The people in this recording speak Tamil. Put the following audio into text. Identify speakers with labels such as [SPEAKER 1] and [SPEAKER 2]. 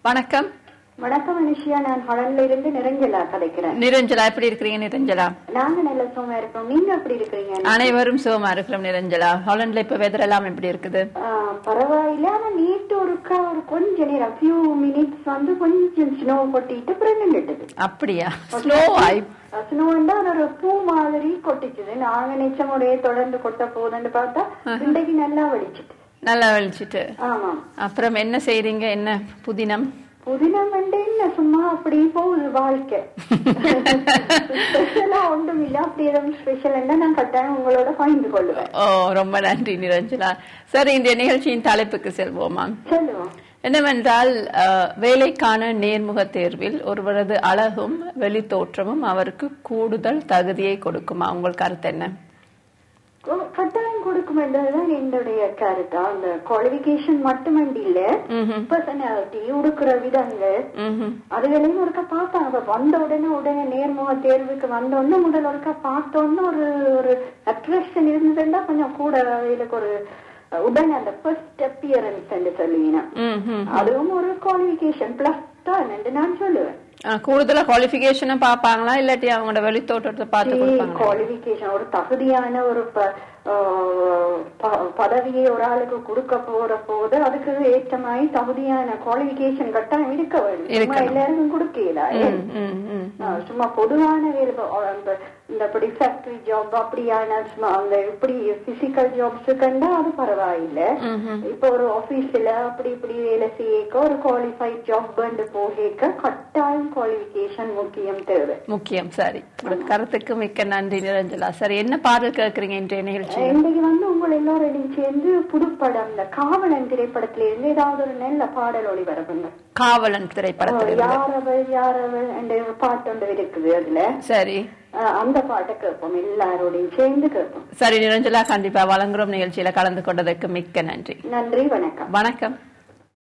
[SPEAKER 1] வணக்கம்.
[SPEAKER 2] வணக்கம் அனுஷியா, நான் ஹாலண்ட்ல இருந்து நிரஞ்சலா கதைக்கிறேன்.
[SPEAKER 1] நிரஞ்சலா, எப்படி இருக்கிறீங்க நிரஞ்சலா?
[SPEAKER 2] நாங்க நல்ல சுகமா இருக்கோம். நீங்க எப்படி இருக்கிறீங்க?
[SPEAKER 1] அனைவரும் சுகமா இருக்கிறோம் நிரஞ்சலா. ஹாலண்ட்ல இப்ப வெதர் எல்லாம் எப்படி இருக்குது?
[SPEAKER 2] பரவாயில்ல. ஆனா நீட்டு ஒரு கொஞ்ச நேரம் ஃபியூ மினிட்ஸ் வந்து கொஞ்சம் ஸ்னோ கொட்டிட்டு அப்புறம் நின்றுட்டுது.
[SPEAKER 1] அப்படியா? ஸ்னோ
[SPEAKER 2] ஸ்னோண்டா அது ஒரு பூ மாதிரி கொட்டிச்சுது. நாங்க நிச்சயமுடைய தொடர்ந்து கொட்ட போகுதுன்னு பார்த்தா இன்றைக்கு நல்லா வலிச்சுட்டு.
[SPEAKER 1] நல்லா வலிச்சுட்டு.
[SPEAKER 2] ஆமா.
[SPEAKER 1] அப்புறம் என்ன செய்றீங்க? என்ன புதினம்?
[SPEAKER 2] புதினம் என்ன சும்மா அப்படி போகுது வாழ்க்கை. ஸ்பெஷலா ஒன்றும் இல்ல. அப்படி எதுவும் ஸ்பெஷல் நான் கட்டாயம் உங்களோட பகிர்ந்து கொள்ளுவேன்.
[SPEAKER 1] ஓ, ரொம்ப நன்றி நிரஞ்சலா. சரி, இந்த நிகழ்ச்சியின் தலைப்புக்கு செல்வோமா?
[SPEAKER 2] சொல்லுவோம்.
[SPEAKER 1] என்னவென்றால், வேலைக்கான நேர்முக தேர்வில் ஒருவரது அழகும் வெளி தோற்றமும் அவருக்கு கூடுதல் தகுதியை கொடுக்குமா? உங்கள் கருத்து என்ன?
[SPEAKER 2] கட்டாயம் கொடுக்கும் என்றதுதான் என்னுடைய கருத்து. அந்த குவாலிபிகேஷன் மட்டுமண்டி இல்ல, பர்சனாலிட்டி, உடுக்கிற விதங்கள், அதுகளையும் ஒருக்கா பார்த்தாங்க. வந்த உடனே நேர்முக தேர்வுக்கு வந்த உடனே முதல் ஒருக்கா பார்த்தோன்னு ஒரு அட்ராக்ஷன் இருந்ததுன்னா கொஞ்சம் கூட இதுக்கு ஒரு உடனே அந்த ஃபர்ஸ்ட் அப்பியரன்ஸ் என்று சொல்லுவீங்கன்னா அதுவும் ஒரு குவாலிபிகேஷன் பிளஸ் தான் என்று நான் சொல்லுவேன்.
[SPEAKER 1] கூடுதலா குவாலிபிகேஷனை பாப்பாங்களா இல்லாட்டி அவங்களோட வெளித்தோட்டத்தை பார்த்து கொடுப்பாங்க?
[SPEAKER 2] குவாலிபிகேஷன் ஒரு தகுதியான ஒரு பதவியை ஒரு ஆளுக்கு கொடுக்க போது அதுக்கு ஏற்றமாய் தகுதியான குவாலிபிகேஷன் கட்டாயம் இருக்க வேண்டும். எல்லாருக்கும் கொடுக்கல. சும்மா பொதுவான வேலை இந்த ஃபேக்டரி ஜாப் அப்படியான அந்த இப்படி பிசிக்கல் ஜாப்ஸ் கண்டா அது பரவாயில்லை. இப்ப ஒரு ஆபீஸ்ல அப்படி இப்படி வேலை செய்ய ஒரு குவாலிஃபைட் ஜாப் போக கட்டாயம் குவாலிபிகேஷன் முக்கியம் தேவை.
[SPEAKER 1] முக்கியம். சரி, கருத்துக்கு மிக்க நன்றி நிரஞ்சலா. சரி, என்ன பாடல் கேட்கறீங்க இன்றைய நிகழ்ச்சி?
[SPEAKER 2] இன்னைக்கு வந்து உங்களை எல்லாரும் சேர்ந்து புதுப்படம் இந்த காவலன் திரைப்படத்துல இருந்து ஏதாவது ஒரு நல்ல பாடல் ஒளிபரப்புங்க.
[SPEAKER 1] காவலன் திரைப்படத்துல
[SPEAKER 2] யாரவள் என்ற பாட்டு ஒன்று இருக்குது. அதுல
[SPEAKER 1] சரி,
[SPEAKER 2] அந்த பாட்டை கேட்போம், எல்லாரோடையும் சேர்ந்து கேட்போம்.
[SPEAKER 1] சரி நிரஞ்சலா, கண்டிப்பா வழங்குறோம். நிகழ்ச்சியில கலந்து கொண்டதற்கு மிக்க நன்றி.
[SPEAKER 2] நன்றி. வணக்கம்.
[SPEAKER 1] வணக்கம்.